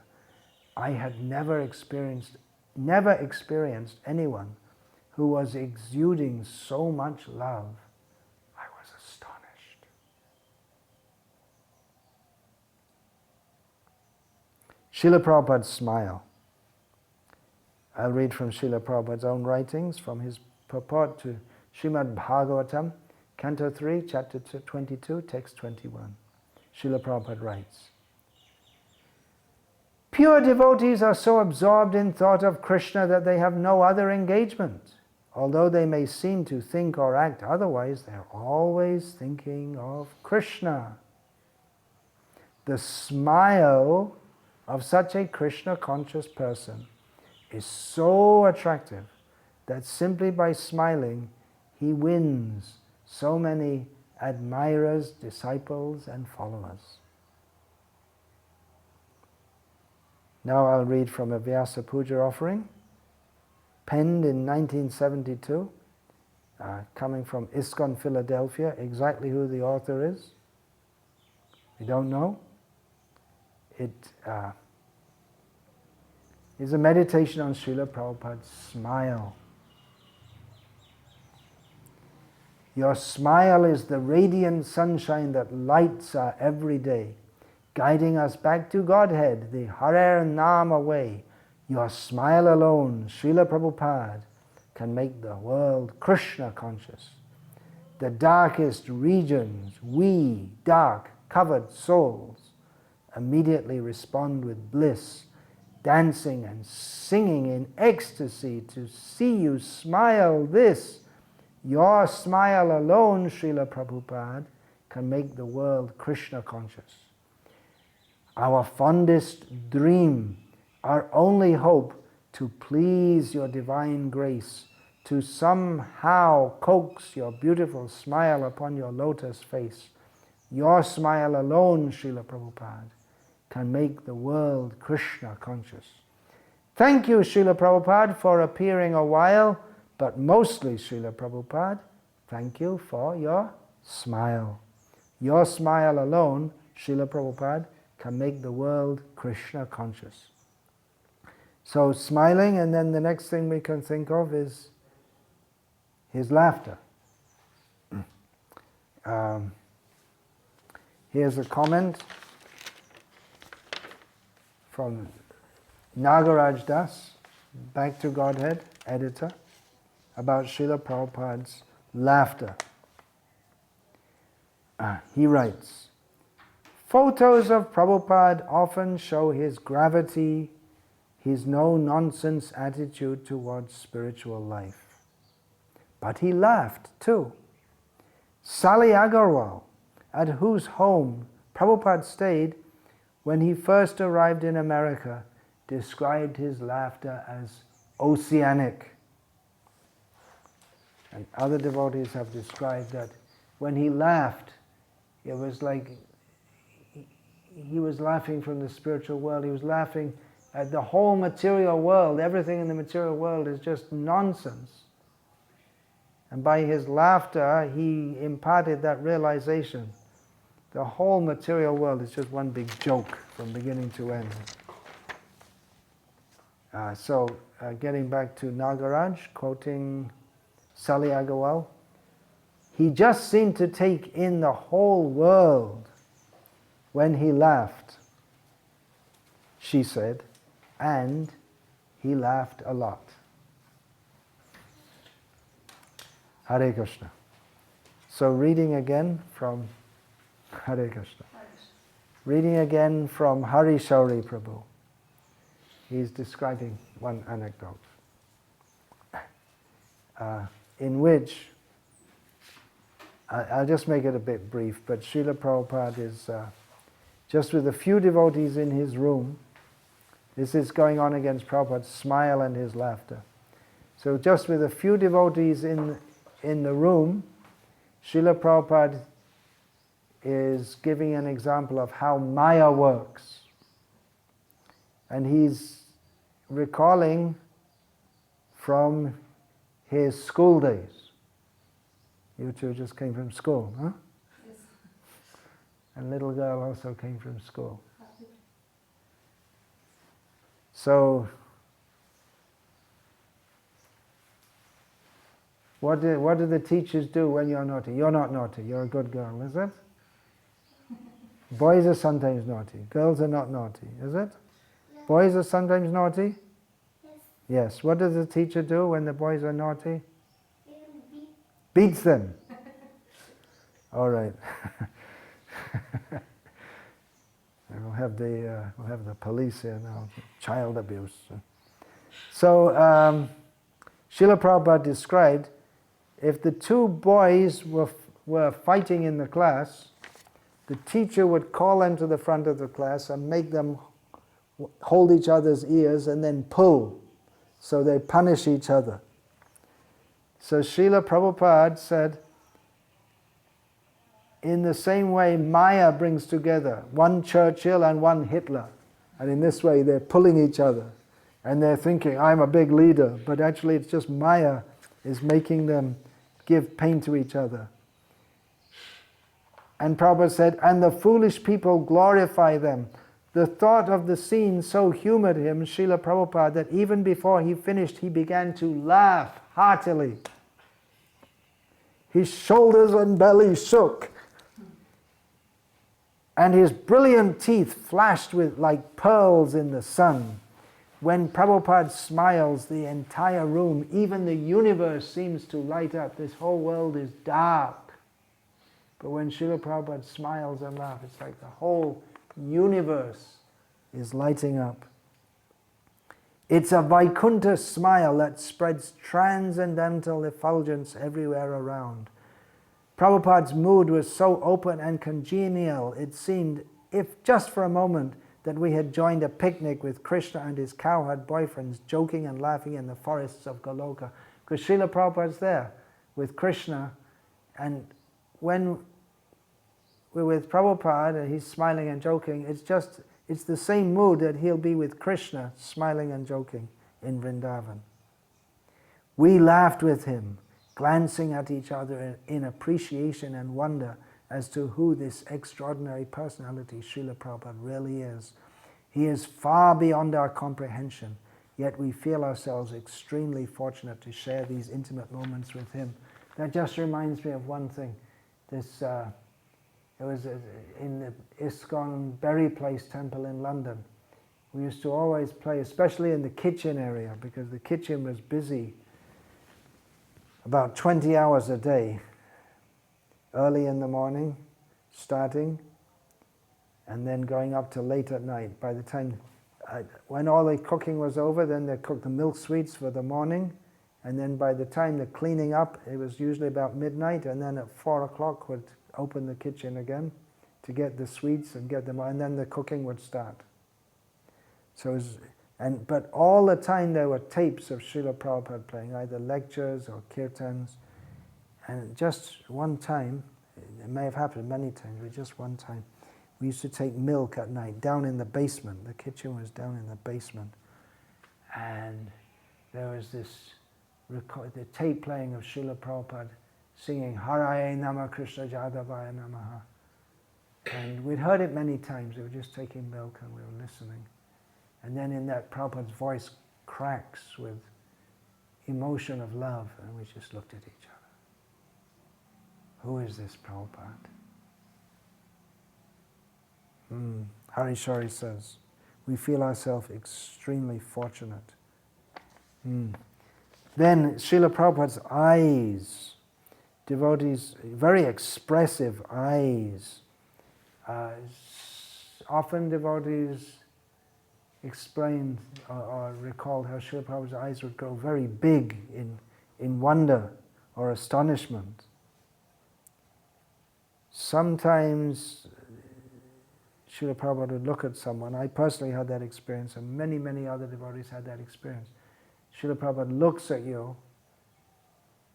I had never experienced anyone who was exuding so much love. I was astonished. Srila Prabhupada's smile. I'll read from Srila Prabhupada's own writings, from his purport to Srimad Bhagavatam, Canto 3, Chapter 22, Text 21. Srila Prabhupada writes, pure devotees are so absorbed in thought of Krishna that they have no other engagement. Although they may seem to think or act otherwise, they're always thinking of Krishna. The smile of such a Krishna-conscious person is so attractive that simply by smiling, he wins so many admirers, disciples, and followers. Now I'll read from a Vyasa Puja offering, penned in 1972, coming from ISKCON Philadelphia. Exactly who the author is, we don't know. It is a meditation on Srila Prabhupada's smile. Your smile is the radiant sunshine that lights our every day, guiding us back to Godhead, the Harer Nama way. Your smile alone, Srila Prabhupada, can make the world Krishna conscious. The darkest regions, we, dark, covered souls, immediately respond with bliss, dancing and singing in ecstasy to see you smile. This, your smile alone, Srila Prabhupada, can make the world Krishna conscious. Our fondest dream, our only hope, to please your divine grace, to somehow coax your beautiful smile upon your lotus face. Your smile alone, Srila Prabhupada, can make the world Krishna conscious. Thank you, Srila Prabhupada, for appearing a while, but mostly, Srila Prabhupada, thank you for your smile. Your smile alone, Srila Prabhupada, can make the world Krishna conscious. So smiling, and then the next thing we can think of is his laughter. Here's a comment from Nagaraj Das, Back to Godhead, editor, about Srila Prabhupada's laughter. He writes, photos of Prabhupada often show his gravity, his no-nonsense attitude towards spiritual life. But he laughed too. Sally Agarwal, at whose home Prabhupada stayed when he first arrived in America, described his laughter as oceanic. And other devotees have described that when he laughed, it was like he was laughing from the spiritual world. He was laughing at the whole material world. Everything in the material world is just nonsense. And by his laughter, he imparted that realization. The whole material world is just one big joke from beginning to end. Getting back to Nagaraj, quoting Sally Agarwal, he just seemed to take in the whole world when he laughed, she said, and he laughed a lot. Hare Krishna. So reading again from Hare Krishna. Reading again from Hari Shauri Prabhu. He's describing one anecdote in which, I'll just make it a bit brief, but Srila Prabhupada is just with a few devotees in his room. This is going on against Prabhupada's smile and his laughter. So just with a few devotees in the room, Srila Prabhupada is giving an example of how Maya works. And he's recalling from his school days. You two just came from school, huh? Yes. And little girl also came from school. So, what do the teachers do when you're naughty? You're not naughty, you're a good girl, is it? Boys are sometimes naughty, girls are not naughty, is it? Yes. Boys are sometimes naughty? Yes. Yes. What does the teacher do when the boys are naughty? Beats them. All right. We'll have the police here now. Child abuse. So Srila Prabhupada described, if the two boys were fighting in the class, the teacher would call them to the front of the class and make them hold each other's ears and then pull, so they punish each other. So Srila Prabhupada said, in the same way Maya brings together one Churchill and one Hitler, and in this way they're pulling each other, and they're thinking, I'm a big leader, but actually it's just Maya is making them give pain to each other. And Prabhupada said, and the foolish people glorify them. The thought of the scene so humored him, Srila Prabhupada, that even before he finished, he began to laugh heartily. His shoulders and belly shook, and his brilliant teeth flashed with like pearls in the sun. When Prabhupada smiles, the entire room, even the universe, seems to light up. This whole world is dark. But when Srila Prabhupada smiles and laughs, it's like the whole universe is lighting up. It's a Vaikuntha smile that spreads transcendental effulgence everywhere around. Prabhupada's mood was so open and congenial, it seemed, if just for a moment, that we had joined a picnic with Krishna and his cowherd boyfriends, joking and laughing in the forests of Goloka. Because Srila Prabhupada's there with Krishna, and when we're with Prabhupada and he's smiling and joking, it's the same mood that he'll be with Krishna, smiling and joking in Vrindavan. We laughed with him, glancing at each other in appreciation and wonder as to who this extraordinary personality, Srila Prabhupada, really is. He is far beyond our comprehension, yet we feel ourselves extremely fortunate to share these intimate moments with him. That just reminds me of one thing. It was in the ISKCON Berry Place temple in London. We used to always play, especially in the kitchen area, because the kitchen was busy about 20 hours a day, early in the morning, starting, and then going up to late at night. By the time, when all the cooking was over, then they cooked the milk sweets for the morning, and then by the time the cleaning up, it was usually about midnight, and then at 4 o'clock would open the kitchen again to get the sweets and get them, and then the cooking would start. So it was, but all the time there were tapes of Srila Prabhupada playing, either lectures or kirtans, and just one time, it may have happened many times, but just one time, we used to take milk at night down in the basement. The kitchen was down in the basement, and there was the tape playing of Srila Prabhupada singing Haraye Nama Krishna Jadavaya Namaha. And we'd heard it many times. We were just taking milk and we were listening. And then in that, Prabhupada's voice cracks with emotion of love, and we just looked at each other. Who is this Prabhupada? Hari Shari says, we feel ourselves extremely fortunate. Then Srila Prabhupada's eyes, devotees, very expressive eyes. Often devotees explained or recalled how Srila Prabhupada's eyes would grow very big in wonder or astonishment. Sometimes Srila Prabhupada would look at someone. I personally had that experience, and many, many other devotees had that experience. Srila Prabhupada looks at you,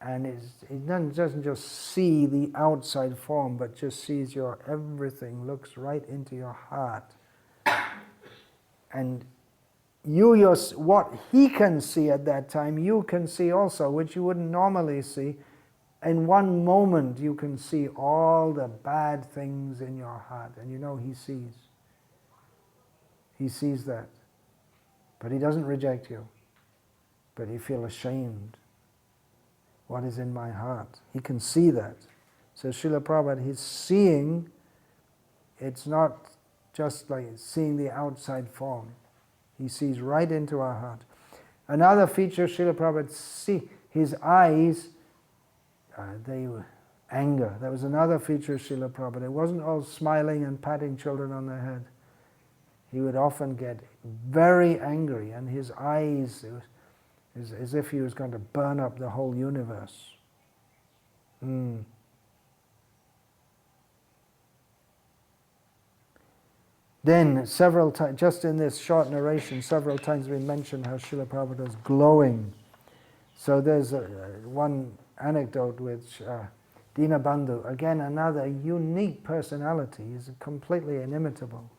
and he doesn't just see the outside form, but just sees your everything, looks right into your heart. And what he can see at that time, you can see also, which you wouldn't normally see. In one moment you can see all the bad things in your heart, and you know he sees. He sees that. But he doesn't reject you. But you feel ashamed. What is in my heart? He can see that. So Srila Prabhupada, he's seeing, it's not just like seeing the outside form. He sees right into our heart. Another feature Srila Prabhupada see, his eyes, they were anger. That was another feature of Srila Prabhupada. It wasn't all smiling and patting children on the head. He would often get very angry, and his eyes, it was as if he was going to burn up the whole universe. Then, several times, just in this short narration, several times we mentioned how Srila Prabhupada was glowing. So there's one anecdote with Dinabandhu. Again, another unique personality. He's completely inimitable.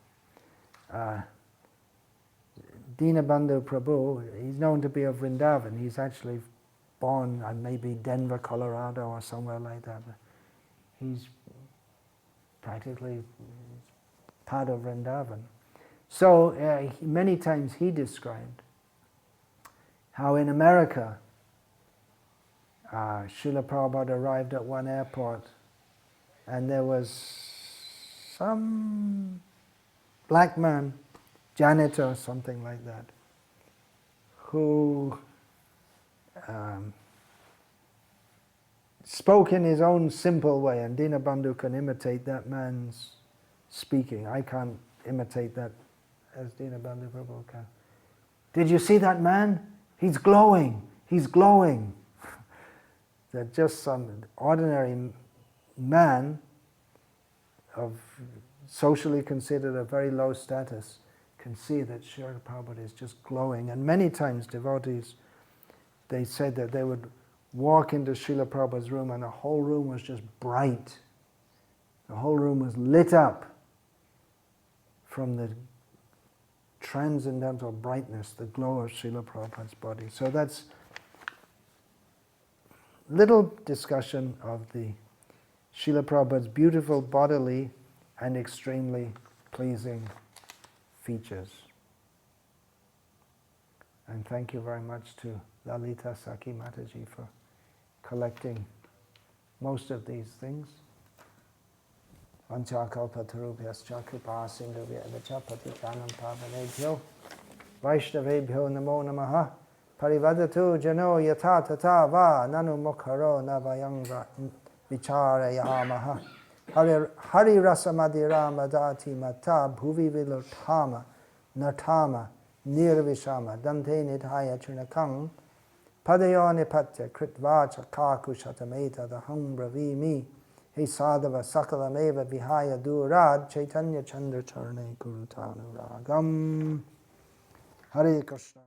Dinabandhu Prabhu, he's known to be of Vrindavan. He's actually born in maybe Denver, Colorado or somewhere like that. He's practically part of Vrindavan. So many times he described how in America, Srila Prabhupada arrived at one airport and there was some black man, janitor or something like that, who spoke in his own simple way, and Dinabandhu can imitate that man's speaking. I can't imitate that as Dinabandhu Prabhu can. Did you see that man? He's glowing. He's glowing. That just some ordinary man of socially considered a very low status can see that Srila Prabhupada is just glowing. And many times devotees, they said that they would walk into Srila Prabhupada's room and the whole room was just bright. The whole room was lit up from the transcendental brightness, the glow of Srila Prabhupada's body. So that's little discussion of the Srila Prabhupada's beautiful bodily and extremely pleasing features. And thank you very much to Lalita Saki Mataji for collecting most of these things. Vanchakalpatarubhyascha kripa sindhubhya evacha patitanam pavanebhyo Vaishnavebhyo namo namaha parivadatu jano yata tata va nanu mukharo navayang vicharayamaha hari rasamadhirama dati mata bhuvi vilotama natama nirvishama dante nidhaya chunakang padayo nipatya kritvacha kaku shatameta daham bravimi he sadhava sakalameva vihaya durad chaitanya chandra charne kurutanu ragam Hare Krishna.